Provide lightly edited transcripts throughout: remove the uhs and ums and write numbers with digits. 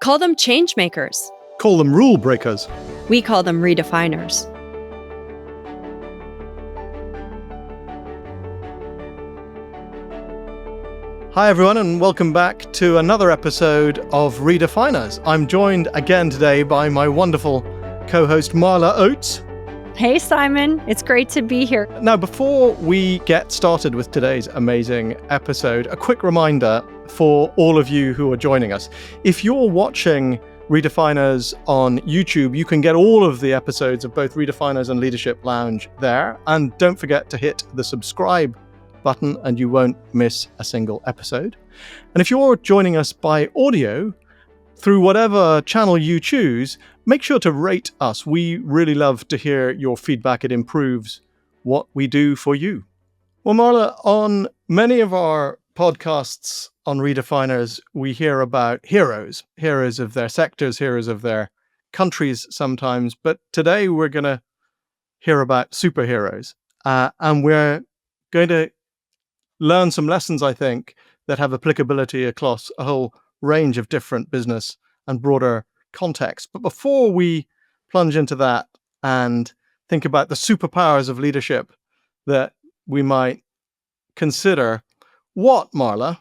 Call them change makers. Call them rule breakers. We call them redefiners. Hi everyone, and welcome back to another episode of Redefiners. I'm joined again today by my wonderful co-host Marla Oates. Hey Simon, it's great to be here. Now, before we get started with today's amazing episode, a quick reminder for all of you who are joining us. If you're watching Redefiners on YouTube, you can get all of the episodes of both Redefiners and Leadership Lounge there. And don't forget to hit the subscribe button and you won't miss a single episode. And if you're joining us by audio, through whatever channel you choose, make sure to rate us. We really love to hear your feedback. It improves what we do for you. Well, Marla, on many of our podcasts on Redefiners, we hear about heroes of their sectors, heroes of their countries sometimes. But today we're going to hear about superheroes. And we're going to learn some lessons, I think, that have applicability across a whole range of different business and broader contexts. But before we plunge into that and think about the superpowers of leadership that we might consider, what, Marla,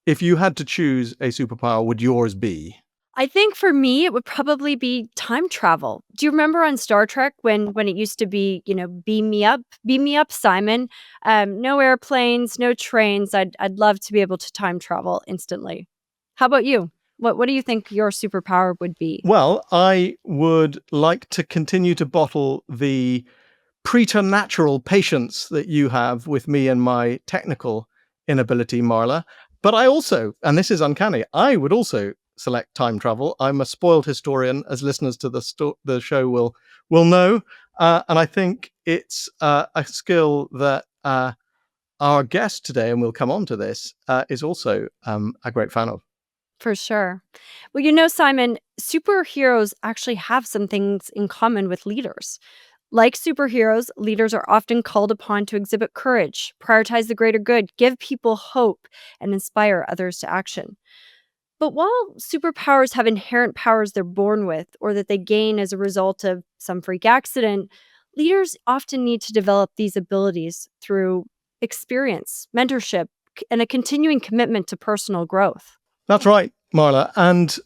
if you had to choose a superpower, would yours be? I think for me, it would probably be time travel. Do you remember on Star Trek when it used to be, beam me up, Simon? No airplanes, no trains. I'd love to be able to time travel instantly. How about you? What do you think your superpower would be? Well, I would like to continue to bottle the preternatural patience that you have with me and my technical inability, Marla. But I also, and this is uncanny, I would also select time travel. I'm a spoiled historian, as listeners to the show will know, and I think it's a skill that our guest today, and we'll come on to this, is also a great fan of. For sure. Well, Simon, superheroes actually have some things in common with leaders. Like superheroes, leaders are often called upon to exhibit courage, prioritize the greater good, give people hope, and inspire others to action. But while superpowers have inherent powers they're born with or that they gain as a result of some freak accident, leaders often need to develop these abilities through experience, mentorship, and a continuing commitment to personal growth. That's right, Marla. And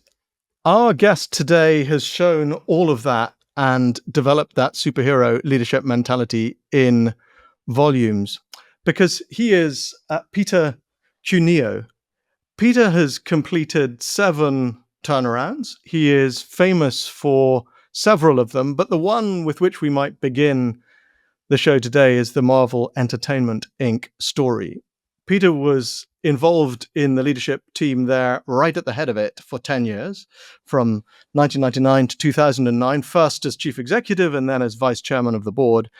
our guest today has shown all of that and developed that superhero leadership mentality in volumes, because he is Peter Cuneo. Peter has completed 7 turnarounds. He is famous for several of them, but the one with which we might begin the show today is the Marvel Entertainment Inc. story. Peter was involved in the leadership team there right at the head of it for 10 years, from 1999 to 2009, first as chief executive and then as vice chairman of the board.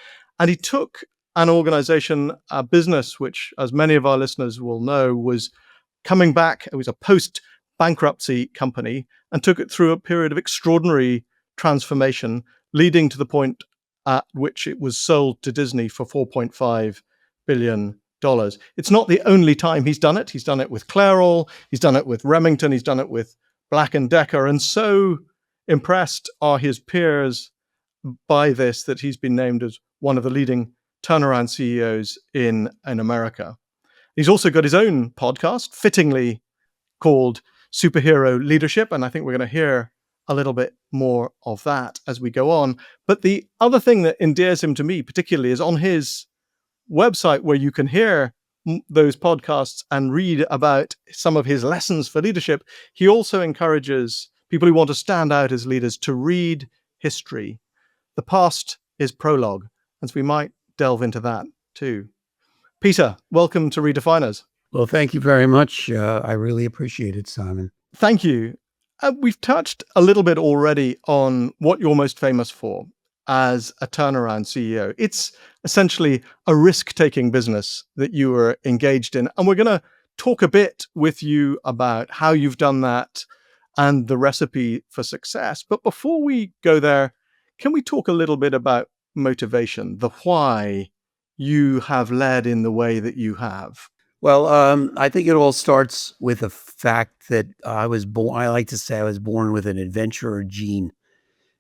And he took an organization, a business, which, as many of our listeners will know, was coming back. It was a post-bankruptcy company, and took it through a period of extraordinary transformation, leading to the point at which it was sold to Disney for $4.5 billion. It's not the only time he's done it. He's done it with Clairol, he's done it with Remington, he's done it with Black & Decker, and so impressed are his peers by this that he's been named as one of the leading turnaround CEOs in America. He's also got his own podcast, fittingly called Superhero Leadership, and I think we're going to hear a little bit more of that as we go on. But the other thing that endears him to me particularly is on his website, where you can hear those podcasts and read about some of his lessons for leadership. He also encourages people who want to stand out as leaders to read history. The past is prologue, and so we might delve into that too. Peter, welcome to Redefiners. Well, thank you very much. I really appreciate it, Simon. Thank you. We've touched a little bit already on what you're most famous for as a turnaround CEO. It's essentially a risk-taking business that you were engaged in. And we're going to talk a bit with you about how you've done that and the recipe for success. But before we go there, can we talk a little bit about motivation, the why you have led in the way that you have? Well, I think it all starts with the fact that I was born. I like to say I was born with an adventurer gene.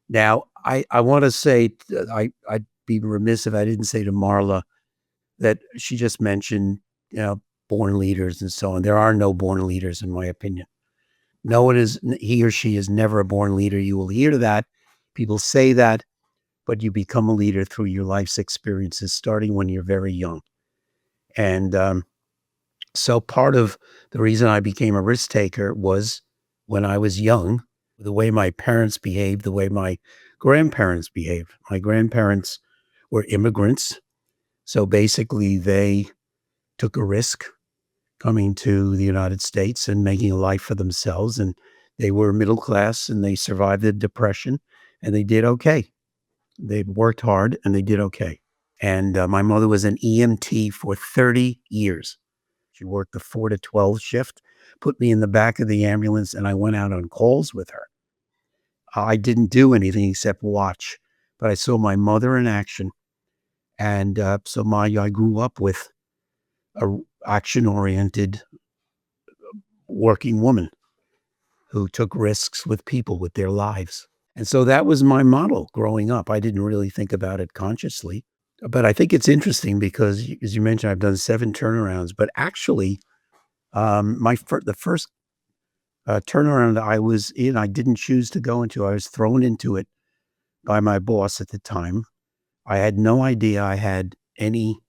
Now, I want to say I'd be remiss if I didn't say to Marla that she just mentioned, you know, born leaders and so on. There are no born leaders, in my opinion. No one is. He or she is never a born leader. You will hear that people say that, but you become a leader through your life's experiences, starting when you're very young. And so part of the reason I became a risk taker was when I was young, the way my parents behaved, the way my grandparents behaved. My grandparents were immigrants. So basically, they took a risk coming to the United States and making a life for themselves. And they were middle class and they survived the Depression and they did okay. They worked hard and they did okay. And my mother was an EMT for 30 years. She worked the 4 to 12 shift, put me in the back of the ambulance, and I went out on calls with her. I didn't do anything except watch, but I saw my mother in action. And I grew up with a action-oriented working woman who took risks with people, with their lives. And so that was my model growing up. I didn't really think about it consciously. But I think it's interesting because, as you mentioned, I've done 7 turnarounds. But actually, the first turnaround I was in, I didn't choose to go into. I was thrown into it by my boss at the time. I had no idea I had any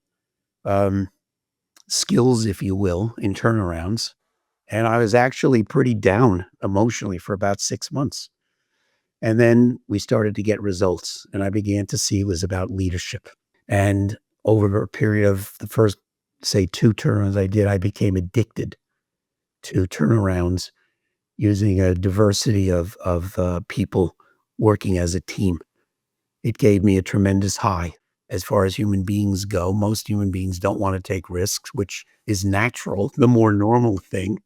um, skills, if you will, in turnarounds. And I was actually pretty down emotionally for about 6 months. And then we started to get results, and I began to see it was about leadership. And over a period of the first, say, 2 turnarounds I did, I became addicted to turnarounds using a diversity of people working as a team. It gave me a tremendous high. As far as human beings go, most human beings don't want to take risks, which is natural, the more normal thing.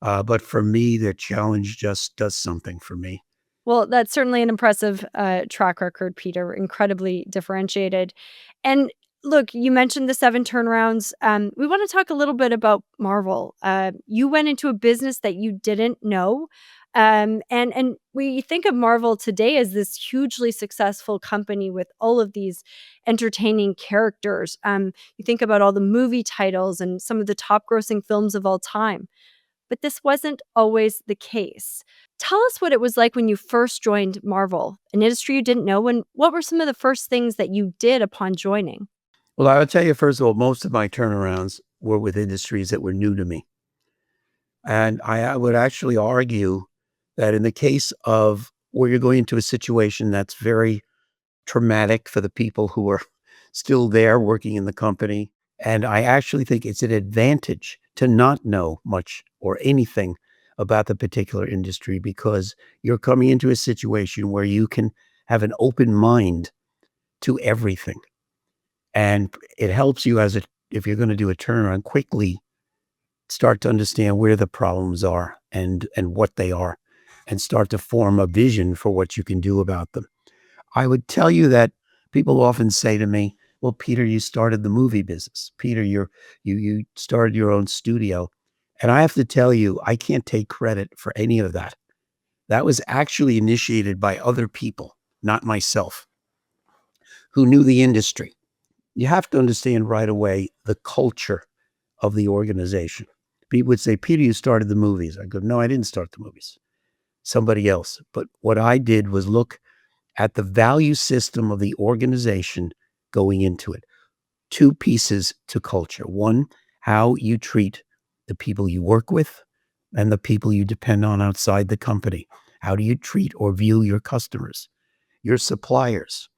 But for me, the challenge just does something for me. Well, that's certainly an impressive, track record, Peter, incredibly differentiated. And look, you mentioned the 7 turnarounds. We wanna talk a little bit about Marvel. You went into a business that you didn't know, and we think of Marvel today as this hugely successful company with all of these entertaining characters. You think about all the movie titles and some of the top grossing films of all time, but this wasn't always the case. Tell us what it was like when you first joined Marvel, an industry you didn't know, and what were some of the first things that you did upon joining? Well, I would tell you, first of all, most of my turnarounds were with industries that were new to me. And I would actually argue that in the case of where you're going into a situation that's very traumatic for the people who are still there working in the company. And I actually think it's an advantage to not know much or anything about the particular industry because you're coming into a situation where you can have an open mind to everything. And it helps you if you're going to do a turnaround quickly, start to understand where the problems are and what they are and start to form a vision for what you can do about them. I would tell you that people often say to me, "Well, Peter, you started the movie business. Peter, you started your own studio." And I have to tell you, I can't take credit for any of that. That was actually initiated by other people, not myself, who knew the industry. You have to understand right away the culture of the organization. People would say, "Peter, you started the movies." I go, "No, I didn't start the movies. Somebody else." But what I did was look at the value system of the organization going into it. 2 pieces to culture. One, how you treat the people you work with and the people you depend on outside the company. How do you treat or view your customers, your suppliers,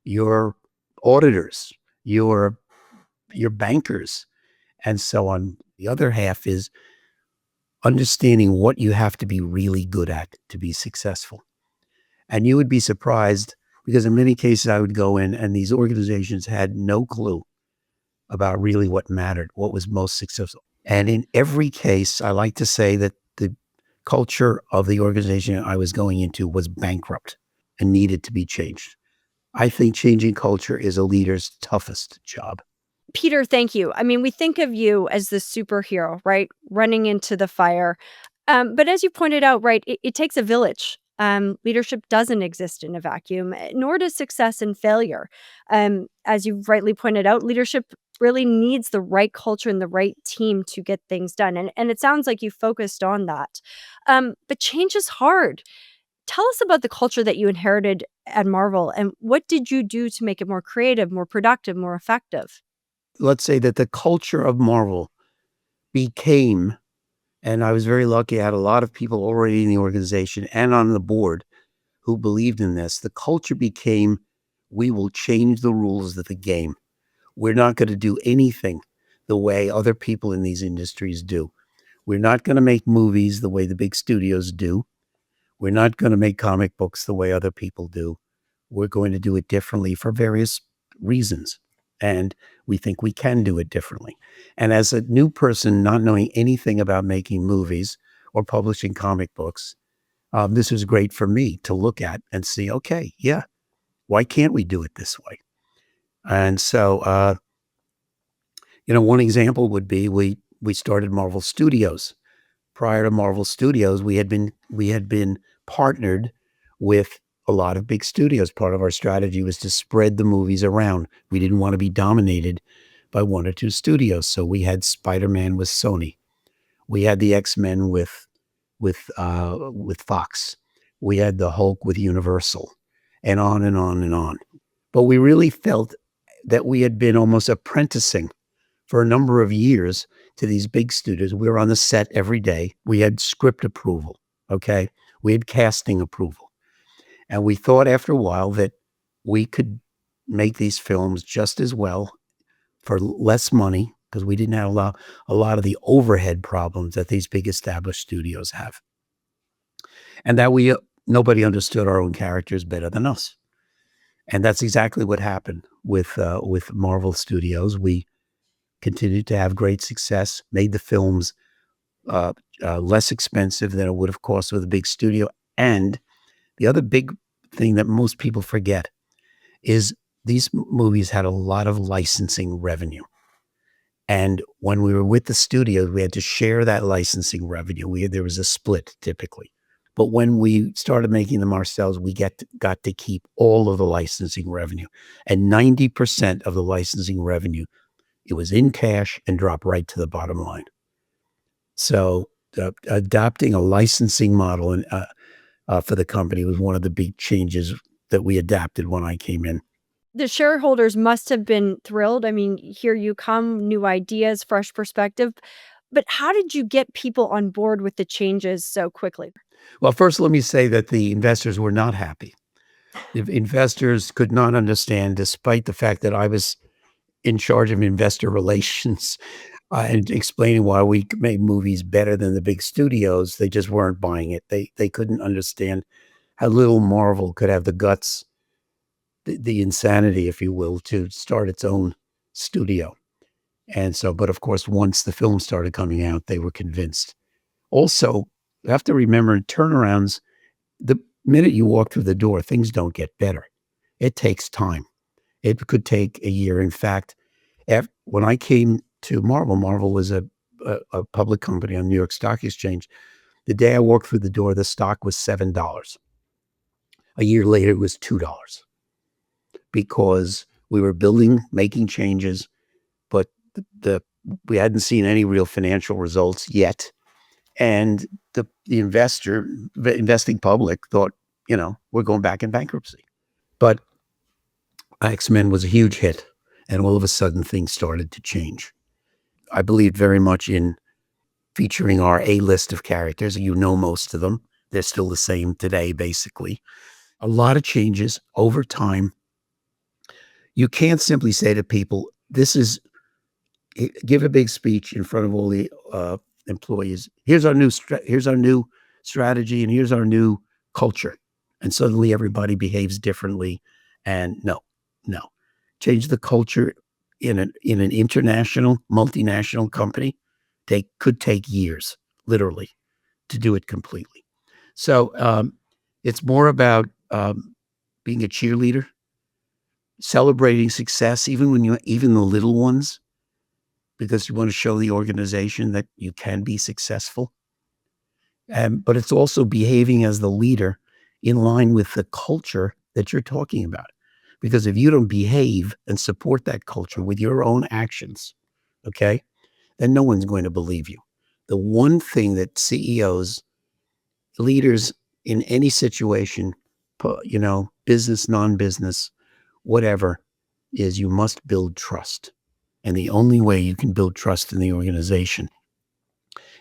your auditors, your bankers, and so on. The other half is understanding what you have to be really good at to be successful. And you would be surprised because in many cases I would go in and these organizations had no clue about really what mattered, what was most successful. And in every case, I like to say that the culture of the organization I was going into was bankrupt and needed to be changed. I think changing culture is a leader's toughest job. Peter, thank you. I mean, we think of you as the superhero, right? Running into the fire. But as you pointed out, right, it takes a village. Leadership doesn't exist in a vacuum, nor does success and failure. As you rightly pointed out, leadership really needs the right culture and the right team to get things done. And it sounds like you focused on that. But change is hard. Tell us about the culture that you inherited at Marvel and what did you do to make it more creative, more productive, more effective? Let's say that the culture of Marvel became, and I was very lucky, I had a lot of people already in the organization and on the board who believed in this. The culture became, we will change the rules of the game. We're not going to do anything the way other people in these industries do. We're not going to make movies the way the big studios do. We're not going to make comic books the way other people do. We're going to do it differently for various reasons. And we think we can do it differently. And as a new person, not knowing anything about making movies or publishing comic books, this was great for me to look at and see, okay, yeah, why can't we do it this way? And so, one example would be we started Marvel Studios. Prior to Marvel Studios, we had been partnered with a lot of big studios. Part of our strategy was to spread the movies around. We didn't want to be dominated by one or two studios. So we had Spider-Man with Sony. We had the X-Men with Fox. We had the Hulk with Universal, and on and on and on. But we really felt that we had been almost apprenticing for a number of years to these big studios. We were on the set every day. We had script approval, okay? We had casting approval. And we thought after a while that we could make these films just as well for less money because we didn't have a lot of the overhead problems that these big established studios have. And that nobody understood our own characters better than us. And that's exactly what happened with Marvel Studios. We continued to have great success, made the films uh, less expensive than it would have cost with a big studio. And the other big thing that most people forget is these movies had a lot of licensing revenue. And when we were with the studios, we had to share that licensing revenue. There was a split typically. But when we started making them ourselves, we got to keep all of the licensing revenue. And 90% of the licensing revenue, it was in cash and dropped right to the bottom line. So adopting a licensing model for the company was one of the big changes that we adapted when I came in. The shareholders must have been thrilled. I mean, here you come, new ideas, fresh perspective. But how did you get people on board with the changes so quickly? Well, first, let me say that the investors were not happy. The investors could not understand, despite the fact that I was in charge of investor relations and explaining why we made movies better than the big studios. They just weren't buying it. They couldn't understand how little Marvel could have the guts, the insanity, if you will, to start its own studio. And so, but of course, once the film started coming out, they were convinced. Also, you have to remember turnarounds, the minute you walk through the door, things don't get better. It takes time. It could take a year. In fact, when I came to Marvel, Marvel was a public company on New York Stock Exchange. The day I walked through the door, the stock was $7. A year later, it was $2 because we were building, making changes, but the we hadn't seen any real financial results yet. And the investing public thought, we're going back in bankruptcy. But X-Men was a huge hit, and all of a sudden things started to change. I believed very much in featuring our A-list of characters. You know most of them. They're still the same today, basically. A lot of changes over time. You can't simply say to people, give a big speech in front of all the employees. Here's our new strategy, and here's our new culture. And suddenly everybody behaves differently. And no. Change the culture in an international, multinational company. They could take years, literally, to do it completely. So it's more about being a cheerleader, celebrating success, even the little ones, because you want to show the organization that you can be successful. But it's also behaving as the leader in line with the culture that you're talking about. Because if you don't behave and support that culture with your own actions, okay, then no one's going to believe you. The one thing that CEOs, leaders in any situation, business, non-business, whatever, is you must build trust. And the only way you can build trust in the organization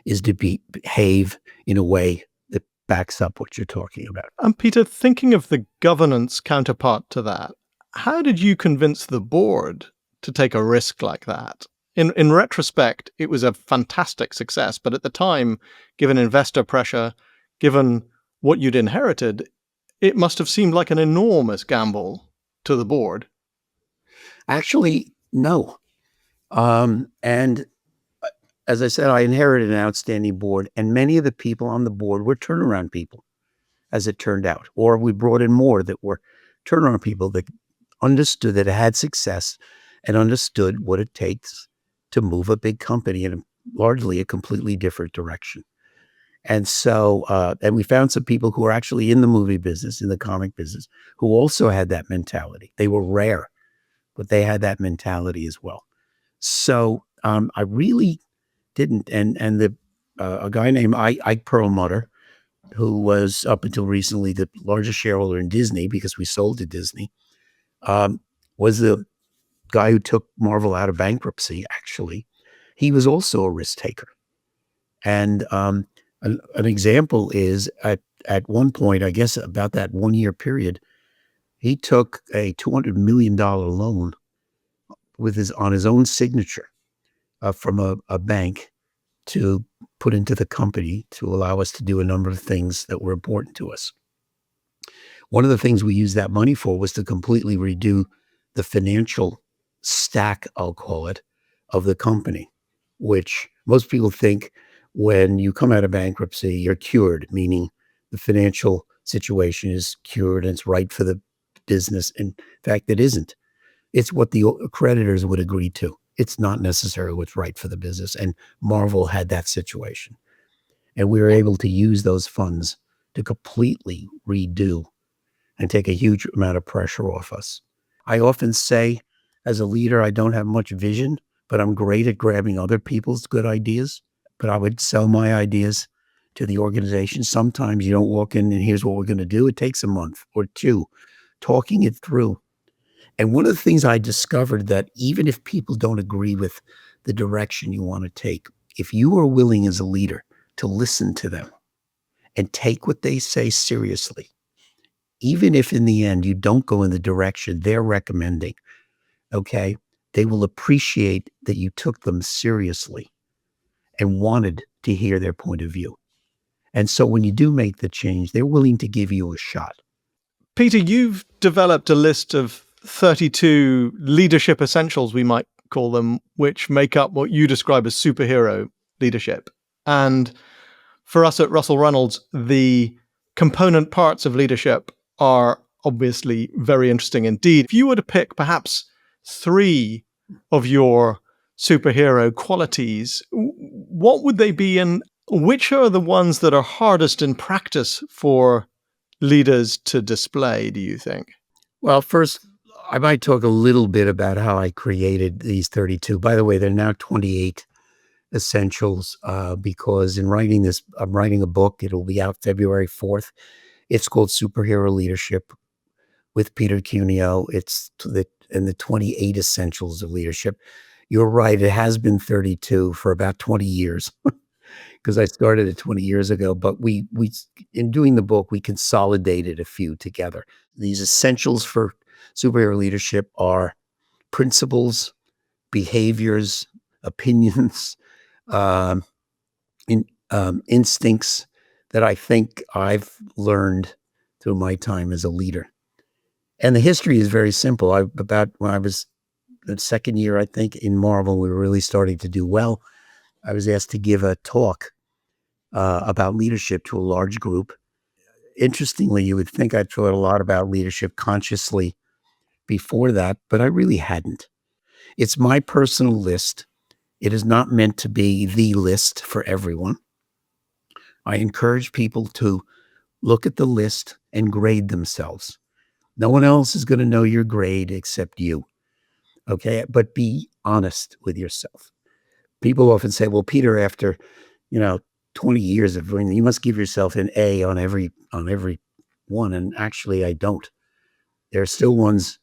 is to behave in a way that backs up what you're talking about. And Peter, thinking of the governance counterpart to that, how did you convince the board to take a risk like that? In retrospect, it was a fantastic success, but at the time, given investor pressure, given what you'd inherited, it must have seemed like an enormous gamble to the board. Actually, no. And as I said, I inherited an outstanding board, and many of the people on the board were turnaround people, as it turned out. Or we brought in more that were turnaround people that understood that it had success and understood what it takes to move a big company in largely a completely different direction. And so, and we found some people who are actually in the movie business, in the comic business, who also had that mentality. They were rare, but they had that mentality as well. So I really didn't. And a guy named Ike Perlmutter, who was up until recently the largest shareholder in Disney because we sold to Disney, was the guy who took Marvel out of bankruptcy, actually. He was also a risk taker. And an example is at one point, I guess about that 1 year period, he took a $200 million loan on his own signature from a bank to put into the company to allow us to do a number of things that were important to us. One of the things we used that money for was to completely redo the financial stack, I'll call it, of the company, which most people think when you come out of bankruptcy, you're cured, meaning the financial situation is cured and it's right for the business. In fact, it isn't. It's what the creditors would agree to. It's not necessarily what's right for the business. And Marvel had that situation. And we were able to use those funds to completely redo and take a huge amount of pressure off us. I often say, as a leader, I don't have much vision, but I'm great at grabbing other people's good ideas. But I would sell my ideas to the organization. Sometimes you don't walk in and here's what we're going to do. It takes a month or two talking it through. And one of the things I discovered that even if people don't agree with the direction you want to take, if you are willing as a leader to listen to them and take what they say seriously, even if in the end you don't go in the direction they're recommending, okay, they will appreciate that you took them seriously and wanted to hear their point of view. And so when you do make the change, they're willing to give you a shot. Peter, you've developed a list of 32 leadership essentials, we might call them, which make up what you describe as superhero leadership. And for us at Russell Reynolds, the component parts of leadership are obviously very interesting indeed. If you were to pick perhaps 3 of your superhero qualities, what would they be, and which are the ones that are hardest in practice for leaders to display, do you think? Well, first, I might talk a little bit about how I created these 32. By the way, they're now 28 essentials because in writing this, I'm writing a book. It'll be out February 4th. It's called Superhero Leadership with Peter Cuneo. It's the 28 essentials of leadership. You're right. It has been 32 for about 20 years because I started it 20 years ago. But we in doing the book, we consolidated a few together. These essentials for superhero leadership are principles, behaviors, opinions, instincts that I think I've learned through my time as a leader. And the history is very simple. About when I was the second year, I think, in Marvel, we were really starting to do well. I was asked to give a talk about leadership to a large group. Interestingly, you would think I'd thought a lot about leadership consciously before that, but I really hadn't. It's my personal list. It is not meant to be the list for everyone. I encourage people to look at the list and grade themselves. No one else is going to know your grade except you. Okay. But be honest with yourself. People often say, well, Peter, after, 20 years of doing, you must give yourself an A on every one. And actually I don't. There are still ones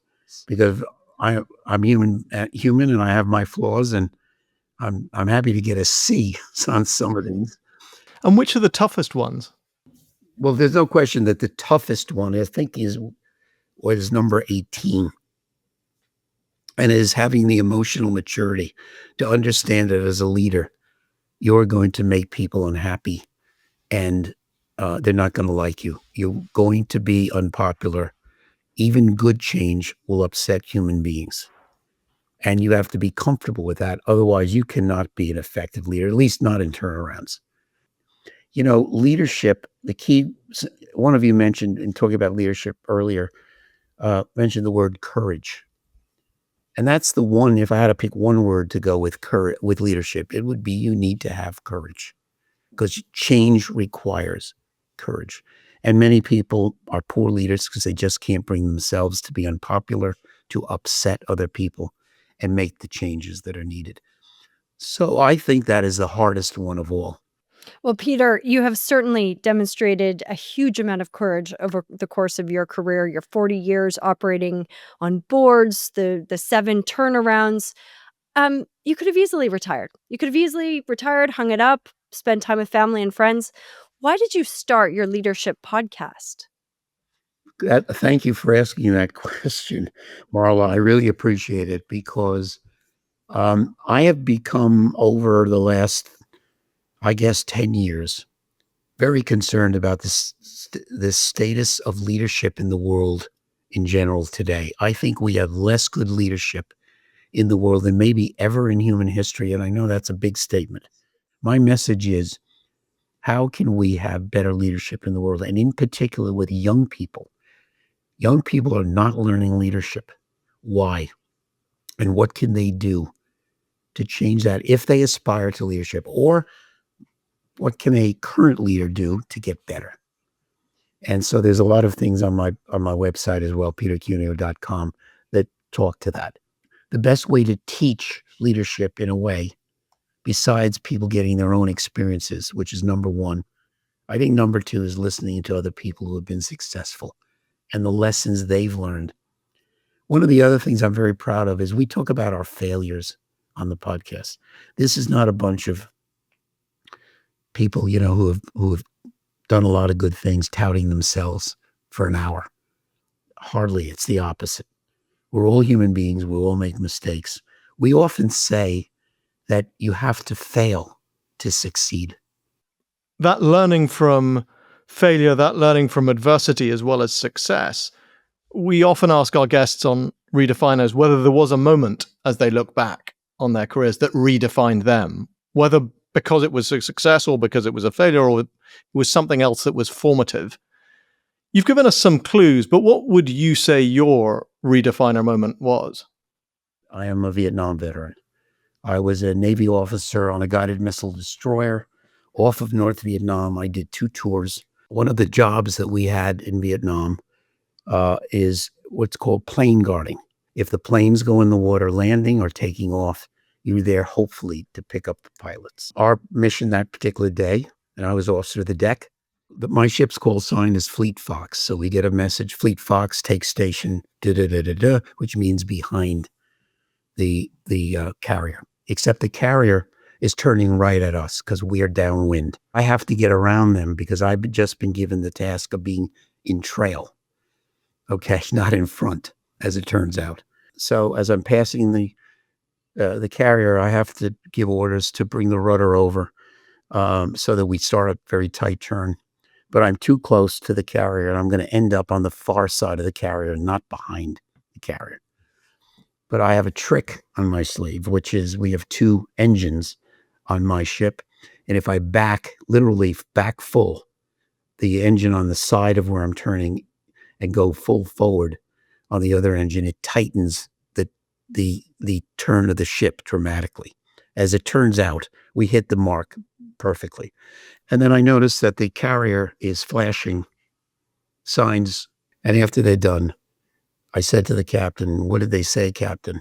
because I'm human and I have my flaws, and I'm happy to get a C on some of these. And which are the toughest ones? Well, there's no question that the toughest one, I think, was number 18, and is having the emotional maturity to understand that as a leader, you're going to make people unhappy, and they're not going to like you. You're going to be unpopular. Even good change will upset human beings. And you have to be comfortable with that. Otherwise, you cannot be an effective leader, at least not in turnarounds. Leadership, the key, one of you mentioned in talking about leadership earlier, mentioned the word courage. And that's the one, if I had to pick one word to go with courage, with leadership, it would be you need to have courage, because change requires courage. And many people are poor leaders because they just can't bring themselves to be unpopular, to upset other people, and make the changes that are needed. So I think that is the hardest one of all. Well, Peter, you have certainly demonstrated a huge amount of courage over the course of your career, your 40 years operating on boards, the 7 turnarounds. You could have easily retired. You could have easily retired, hung it up, spent time with family and friends. Why did you start your leadership podcast? Thank you for asking that question, Marla. I really appreciate it, because I have become, over the last, I guess, 10 years, very concerned about this status of leadership in the world in general today. I think we have less good leadership in the world than maybe ever in human history. And I know that's a big statement. My message is, how can we have better leadership in the world? And in particular with young people. Young people are not learning leadership. Why? And what can they do to change that if they aspire to leadership? Or what can a current leader do to get better? And so there's a lot of things on my website as well, petercuneo.com, that talk to that. The best way to teach leadership, in a way, besides people getting their own experiences, which is number one, I think number two is listening to other people who have been successful and the lessons they've learned. One of the other things I'm very proud of is we talk about our failures on the podcast. This is not a bunch of people, who have done a lot of good things touting themselves for an hour. Hardly. It's the opposite. We're all human beings. We all make mistakes. We often say that you have to fail to succeed. That learning from failure, that learning from adversity as well as success, we often ask our guests on Redefiners whether there was a moment as they look back on their careers that redefined them, whether because it was a success or because it was a failure or it was something else that was formative. You've given us some clues, but what would you say your redefiner moment was? I am a Vietnam veteran. I was a Navy officer on a guided missile destroyer off of North Vietnam. I did 2 tours. One of the jobs that we had in Vietnam is what's called plane guarding. If the planes go in the water landing or taking off, you're there hopefully to pick up the pilots. Our mission that particular day, and I was officer of the deck, my ship's call sign is Fleet Fox. So we get a message, Fleet Fox, take station, da-da-da-da-da, which means behind the carrier. Except the carrier is turning right at us because we are downwind. I have to get around them because I've just been given the task of being in trail. Okay, not in front, as it turns out. So as I'm passing the carrier, I have to give orders to bring the rudder over so that we start a very tight turn. But I'm too close to the carrier, and I'm going to end up on the far side of the carrier, not behind the carrier. But I have a trick on my sleeve, which is we have 2 engines on my ship. And if I literally back full, the engine on the side of where I'm turning and go full forward, on the other engine, it tightens the turn of the ship dramatically. As it turns out, we hit the mark perfectly. And then I noticed that the carrier is flashing signs. And after they're done, I said to the captain, "What did they say, Captain?"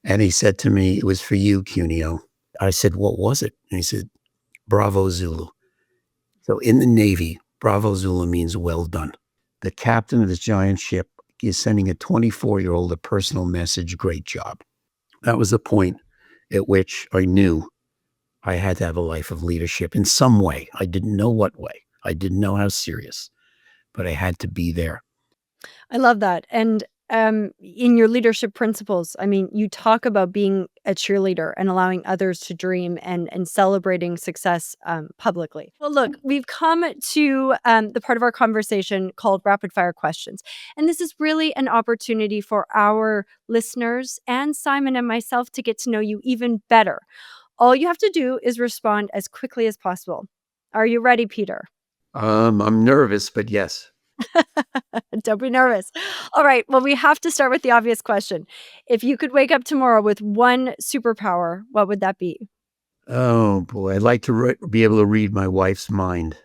And he said to me, "It was for you, Cuneo." I said, "What was it?" And he said, "Bravo Zulu." So in the Navy, Bravo Zulu means well done. The captain of this giant ship is sending a 24-year-old a personal message, "Great job." That was the point at which I knew I had to have a life of leadership in some way. I didn't know what way. I didn't know how serious, but I had to be there. I love that. And in your leadership principles, I mean, you talk about being a cheerleader and allowing others to dream and celebrating success publicly. Well, look, we've come to the part of our conversation called rapid fire questions. And this is really an opportunity for our listeners and Simon and myself to get to know you even better. All you have to do is respond as quickly as possible. Are you ready, Peter? I'm nervous, but yes. Don't be nervous. All right. Well, we have to start with the obvious question. If you could wake up tomorrow with one superpower, what would that be? Oh boy, I'd like to be able to read my wife's mind.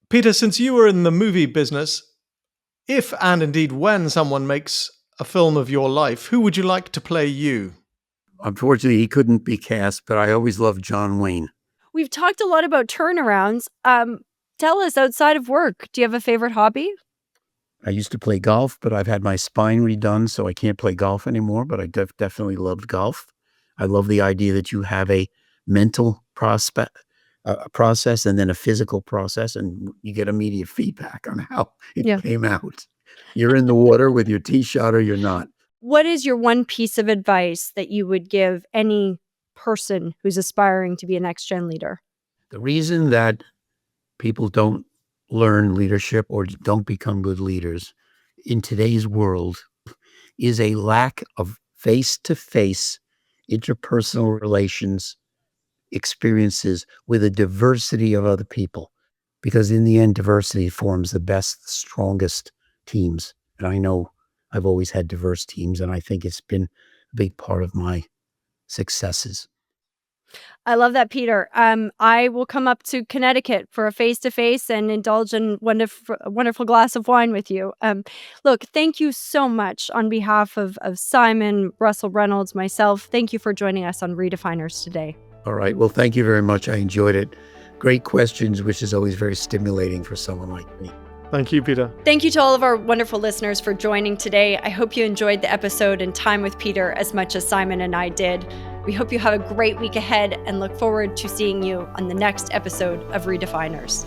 Peter, since you were in the movie business, if and indeed when someone makes a film of your life, who would you like to play you? Unfortunately, he couldn't be cast, but I always loved John Wayne. We've talked a lot about turnarounds. Tell us, outside of work, do you have a favorite hobby? I used to play golf, but I've had my spine redone, so I can't play golf anymore, but I definitely loved golf. I love the idea that you have a mental process and then a physical process, and you get immediate feedback on how it Yeah. came out. You're in the water with your tee shot or you're not. What is your one piece of advice that you would give any person who's aspiring to be a next gen leader? The reason that people don't learn leadership or don't become good leaders in today's world is a lack of face-to-face interpersonal relations experiences with a diversity of other people. Because in the end, diversity forms the best, strongest teams. And I know I've always had diverse teams, and I think it's been a big part of my successes. I love that, Peter. I will come up to Connecticut for a face-to-face and indulge in a wonderful glass of wine with you. Look, thank you so much on behalf of Simon, Russell Reynolds, myself. Thank you for joining us on Redefiners today. All right. Well, thank you very much. I enjoyed it. Great questions, which is always very stimulating for someone like me. Thank you, Peter. Thank you to all of our wonderful listeners for joining today. I hope you enjoyed the episode and time with Peter as much as Simon and I did. We hope you have a great week ahead and look forward to seeing you on the next episode of Redefiners.